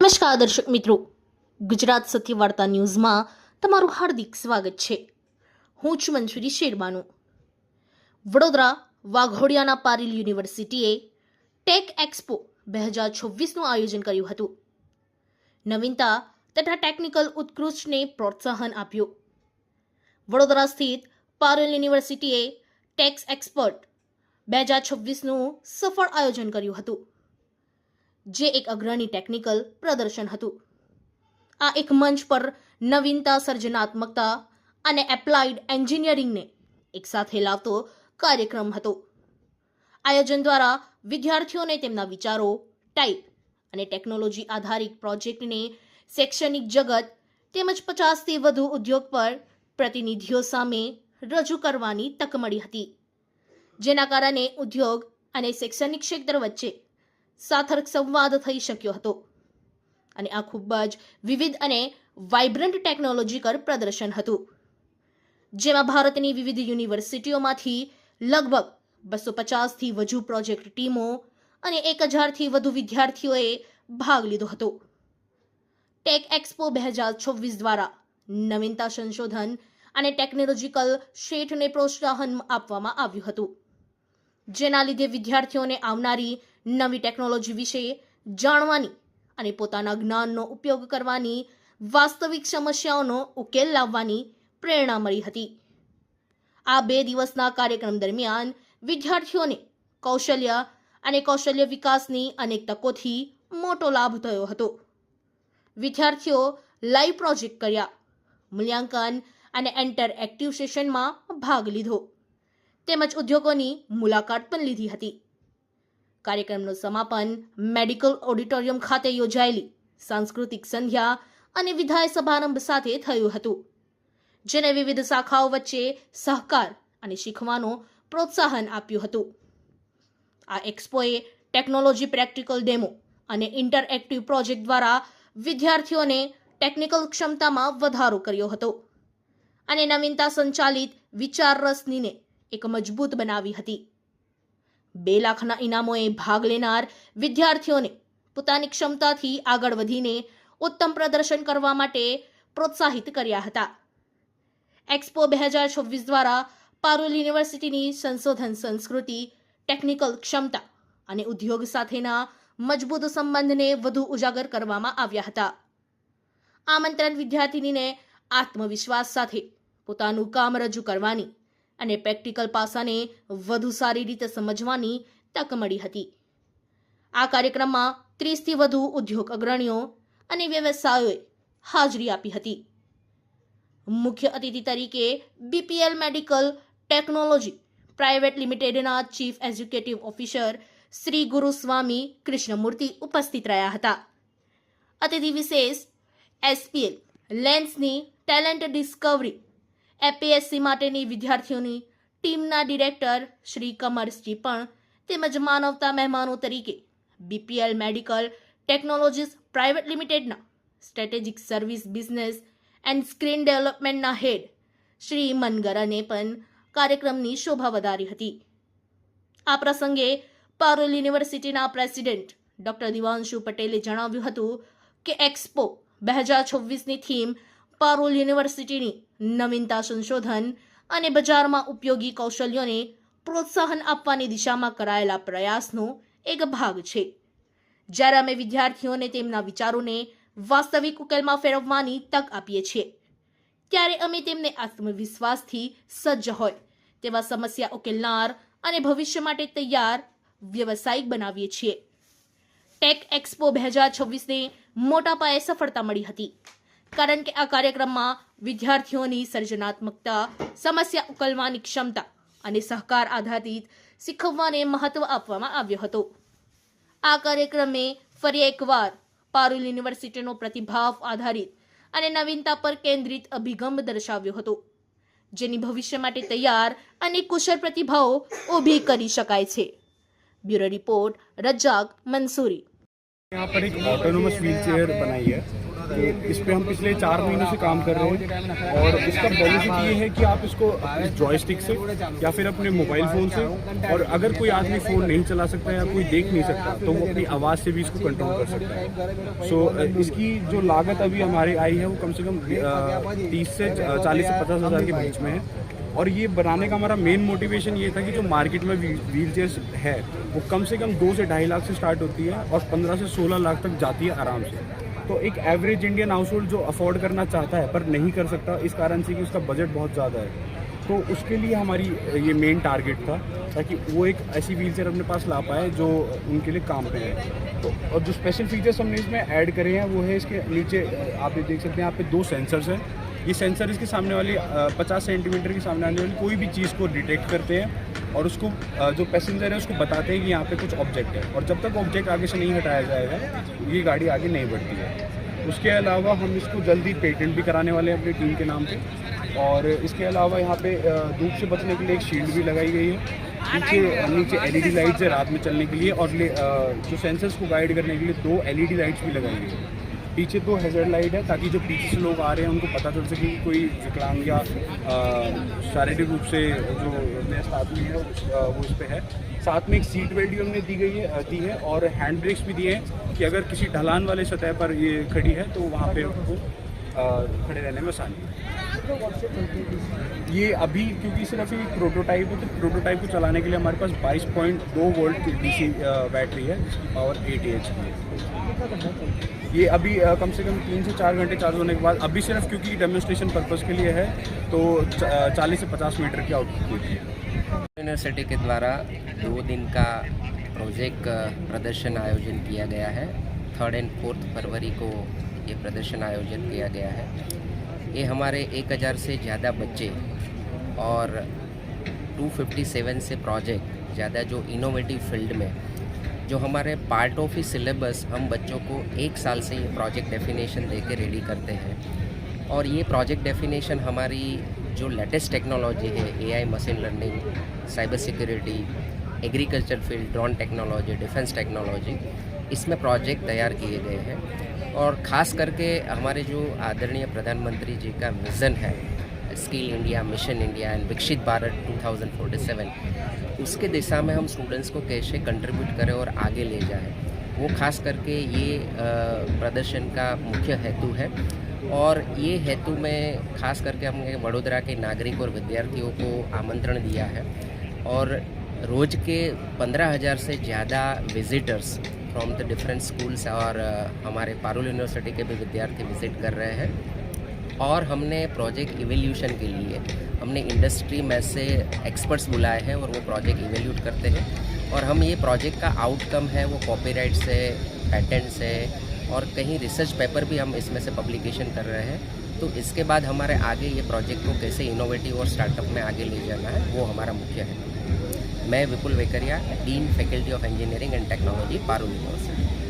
નમસ્કાર દર્શક મિત્રો, ગુજરાત સત્ય વાર્તા ન્યૂઝમાં તમારું હાર્દિક સ્વાગત છે. હું છું મંસૂરી શેરબાનુ. વડોદરા વાઘોડિયાના પારીલ યુનિવર્સિટીએ ટેક એક્સપો 2026નું આયોજન કર્યું હતું. નવીનતા તથા ટેકનિકલ ઉત્કૃષ્ટને પ્રોત્સાહન આપ્યું. વડોદરા સ્થિત પારીલ યુનિવર્સિટીએ ટેક્સ એક્સપર્ટ 2026નું સફળ આયોજન કર્યું હતું, જે એક અગ્રણી ટેકનિકલ પ્રદર્શન હતું. આ એક મંચ પર નવીનતા, સર્જનાત્મકતા અને એપ્લાઇડ એન્જિનિયરિંગને એકસાથે લાવતો કાર્યક્રમ હતો. આયોજન દ્વારા વિદ્યાર્થીઓને તેમના વિચારો, ટાઈપ અને ટેકનોલોજી આધારિત પ્રોજેક્ટને શૈક્ષણિક જગત તેમજ 50થી વધુ ઉદ્યોગ પર પ્રતિનિધિઓ સામે રજૂ કરવાની તક મળી હતી, જેના કારણે ઉદ્યોગ અને શૈક્ષણિક ક્ષેત્ર વચ્ચે સાર્થક સંવાદ થઈ શક્યો હતો. અને આ ખૂબ જ વિવિધ અને વાઇબ્રન્ટ ટેકનોલોજીકલ પ્રદર્શન હતું, જેમાં ભારતની વિવિધ યુનિવર્સિટીઓમાંથી લગભગ 250થી વધુ પ્રોજેક્ટ ટીમો અને 1000થી વધુ વિદ્યાર્થીઓએ ભાગ લીધો હતો. ટેક એક્સપો 2026 દ્વારા નવીનતા, સંશોધન અને ટેકનોલોજીકલ ક્ષેત્રને પ્રોત્સાહન આપવામાં આવ્યું હતું, જેના લીધે વિદ્યાર્થીઓને આવનારી નવી ટેકનોલોજી વિશે જાણવાની અને પોતાના જ્ઞાનનો ઉપયોગ કરવાની, વાસ્તવિક સમસ્યાઓનો ઉકેલ લાવવાની પ્રેરણા મળી હતી. આ 2 દિવસના કાર્યક્રમ દરમિયાન વિદ્યાર્થીઓને કૌશલ્ય અને કૌશલ્ય વિકાસની અનેક તકોથી મોટો લાભ થયો હતો. વિદ્યાર્થીઓ લાઈવ પ્રોજેક્ટ કર્યા, મૂલ્યાંકન અને ઇન્ટરએક્ટિવ સેશનમાં ભાગ લીધો, તેમજ ઉદ્યોગોની મુલાકાત પણ લીધી હતી. કાર્યક્રમનું સમાપન મેડિકલ ઓડિટોરિયમ ખાતે યોજાયેલી સાંસ્કૃતિક સંધ્યા અને વિધાય સમારંભ સાથે થયું હતું, જેને વિવિધ શાખાઓ વચ્ચે સહકાર અને શીખવાનો પ્રોત્સાહન આપ્યું હતું. આ એક્સપોએ ટેકનોલોજી પ્રેક્ટિકલ ડેમો અને ઇન્ટરએક્ટિવ પ્રોજેક્ટ દ્વારા વિદ્યાર્થીઓને ટેકનિકલ ક્ષમતામાં વધારો કર્યો હતો અને નવીનતા સંચાલિત વિચાર રસનીને એક મજબૂત બનાવી હતી. 2 લાખના ઇનામોએ ભાગ લેનાર વિદ્યાર્થીઓને પોતાની ક્ષમતાથી આગળ વધીને ઉત્તમ પ્રદર્શન કરવા માટે પ્રોત્સાહિત કર્યા હતા. એક્સપો 2026 દ્વારા પારુલ યુનિવર્સિટીની સંશોધન સંસ્કૃતિ, ટેકનિકલ ક્ષમતા અને ઉદ્યોગ સાથેના મજબૂત સંબંધને વધુ ઉજાગર કરવામાં આવ્યા હતા. આમંત્રણ વિદ્યાર્થીનીને આત્મવિશ્વાસ સાથે પોતાનું કામ રજૂ કરવાની અને પ્રેક્ટિકલ પાસાને વધુ સારી રીતે સમજવાની તક મળી હતી. આ કાર્યક્રમમાં 30થી વધુ ઉદ્યોગ અગ્રણીઓ અને વ્યવસાયોએ હાજરી આપી હતી. મુખ્ય અતિથિ તરીકે બીપીએલ મેડિકલ ટેકનોલોજી પ્રાઇવેટ લિમિટેડના chief executive officer Shri Guruswamy Krishnamurthy ઉપસ્થિત રહ્યા હતા. અતિથિ વિશેષ એસપીએલ લેન્સની ટેલેન્ટ ડિસ્કવરી એપીએસસી માટેની વિદ્યાર્થીઓની ટીમના ડિરેક્ટર શ્રી કમરજી પણ તેમજ માનવતા મહેમાનો તરીકે બીપીએલ મેડિકલ ટેકનોલોજીસ પ્રાઇવેટ લિમિટેડના strategic service business and screen ડેવલપમેન્ટના હેડ શ્રી મનગરાને પણ કાર્યક્રમની શોભા વધારી હતી. આ પ્રસંગે પારુલ યુનિવર્સિટીના પ્રેસિડેન્ટ ડોક્ટર દિવાંશુ પટેલે જણાવ્યું હતું કે એક્સપો 2026ની થીમ પારુલ યુનિવર્સિટીની નવીનતા, સંશોધન અને બજારમાં ઉપયોગી કૌશલ્યોને પ્રોત્સાહન આપવાની દિશામાં કરાયેલા પ્રયાસનો એક ભાગ છે. જ્યારે અમે વિદ્યાર્થીઓને તેમના વિચારોને વાસ્તવિક ઉકેલમાં ફેરવવાની તક આપીએ છીએ, ત્યારે અમે તેમને આત્મવિશ્વાસથી સજ્જ હોય તેવા સમસ્યા ઉકેલનાર અને ભવિષ્ય માટે તૈયાર વ્યવસાયિક બનાવીએ છીએ. ટેક એક્સપો 2026ને મોટા પાયે સફળતા મળી હતી, કારણ કે આ કાર્યક્રમમાં વિદ્યાર્થીઓની સર્જનાત્મકતા, સમસ્યા ઉકેલવાની ક્ષમતા અને સહકાર આધારિત શીખવવાને મહત્વ આપવામાં આવ્યો હતો. આ કાર્યક્રમે ફરી એકવાર પારુલ યુનિવર્સિટીનો પ્રતિભાવ આધારિત અને નવીનતા પર કેન્દ્રિત અભિગમ દર્શાવ્યો હતો, જેની ભવિષ્ય માટે તૈયાર અને કુશળ પ્રતિભાઓ ઊભી કરી શકાય છે. Bureau report Razzak Mansuri. यहाँ पर एक ऑटोनोमस व्हील चेयर बनाई है तो इस पे हम पिछले 4 महीनों से काम कर रहे हैं और इसका बेनिफिट ये है कि आप इसको इस जॉयस्टिक से या फिर अपने मोबाइल फ़ोन से, और अगर कोई आदमी फ़ोन नहीं चला सकता या कोई देख नहीं सकता तो वो अपनी आवाज़ से भी इसको कंट्रोल कर सकता है। सो इसकी जो लागत अभी हमारी आई है वो कम से कम 30 से 40 से 50 हज़ार के बीच में है। और ये बनाने का हमारा मेन मोटिवेशन ये था कि जो मार्केट में व्हील चेयर्स है वो कम से कम 2 से 2.5 लाख से स्टार्ट होती है और 15 से 16 लाख तक जाती है आराम से। तो एक एवरेज इंडियन हाउस होल्ड जो अफोर्ड करना चाहता है पर नहीं कर सकता इस कारण से कि उसका बजट बहुत ज़्यादा है, तो उसके लिए हमारी ये मेन टारगेट था, ताकि वो एक ऐसी व्हील चेयर अपने पास ला पाए जो उनके लिए काम पे है। तो और जो स्पेशल फीचर्स हमने इसमें ऐड करे हैं वो है इसके नीचे आप ये देख सकते हैं, यहाँ पे 2 सेंसर्स हैं। ये सेंसर इसके सामने वाली 50 सेंटीमीटर के सामने आने वाली कोई भी चीज़ को डिटेक्ट करते हैं और उसको जो पैसेंजर है उसको बताते हैं कि यहाँ पे कुछ ऑब्जेक्ट है, और जब तक ऑब्जेक्ट आगे से नहीं हटाया जाएगा ये गाड़ी आगे नहीं बढ़ती है। उसके अलावा हम इसको जल्दी पेटेंट भी कराने वाले हैं अपनी टीम के नाम पे। और इसके अलावा यहाँ पे धूप से बचने के लिए एक शील्ड भी लगाई गई है। नीचे LED लाइट्स है रात में चलने के लिए, और जो सेंसर्स को गाइड करने के लिए 2 LED लाइट्स भी लगाई गई है। पीछे 2 हैज़र्ड लाइट है ताकि जो पीछे से लोग आ रहे हैं उनको पता चल सके कि कोई विकलांग या शारीरिक रूप से जो व्यस्त आदमी है वो इस पे है। साथ में एक सीट बेल्ट भी हमने दी है और हैंड ब्रेक्स भी दिए हैं कि अगर किसी ढलान वाले सतह पर ये खड़ी है तो वहाँ पे उनको खड़े रहने में आसानी है। ये अभी क्योंकि सिर्फ एक प्रोटोटाइप है, तो प्रोटोटाइप को चलाने के लिए हमारे पास 22.2 वोल्ट की DC बैटरी है जिसकी पावर 8 AH की है। ये अभी कम से कम 3 से 4 घंटे चार्ज होने के बाद, अभी सिर्फ क्योंकि डेमोन्स्ट्रेशन पर्पज़ के लिए है तो 40 से 50 मीटर की आउटपुट देती है। यूनिवर्सिटी के द्वारा 2 दिन का प्रोजेक्ट प्रदर्शन आयोजन किया गया है। 3rd और 4th फरवरी को ये प्रदर्शन आयोजित किया गया है। ये हमारे 1000 से ज़्यादा बच्चे और 257 से प्रोजेक्ट ज़्यादा जो इनोवेटिव फील्ड में जो हमारे पार्ट ऑफ ही सिलेबस हम बच्चों को 1 साल से ये प्रोजेक्ट डेफिनेशन दे के रेडी करते हैं। और ये प्रोजेक्ट डेफिनेशन हमारी जो लेटेस्ट टेक्नोलॉजी है, AI, machine learning, cyber security, agriculture field, drone technology, defence technology, इसमें प्रोजेक्ट तैयार किए गए हैं। और ख़ास करके हमारे जो आदरणीय प्रधानमंत्री जी का विज़न है skill India, mission India and विकसित भारत 2047, उसके दिशा में हम स्टूडेंट्स को कैसे कंट्रीब्यूट करें और आगे ले जाएं, वो खास करके ये प्रदर्शन का मुख्य हेतु है। और ये हेतु में खास करके हमने वडोदरा के नागरिक और विद्यार्थियों को आमंत्रण दिया है और रोज़ के 15,000 से ज़्यादा visitors from the different schools और हमारे पारुल यूनिवर्सिटी के भी विद्यार्थी विजिट कर रहे हैं। और हमने प्रोजेक्ट इवैल्यूएशन के लिए हमने इंडस्ट्री में से एक्सपर्ट्स बुलाए हैं और वो प्रोजेक्ट इवैल्यूएट करते हैं। और हम ये प्रोजेक्ट का आउटकम है वो कॉपीराइट से, पैटेंट से और कहीं रिसर्च पेपर भी हम इसमें से पब्लिकेशन कर रहे हैं। तो इसके बाद हमारे आगे ये प्रोजेक्ट को कैसे इनोवेटिव और स्टार्टअप में आगे ले जाना है वो हमारा मुख्य है। मैं Vipul Vekaria, dean faculty of engineering and technology, Parul university.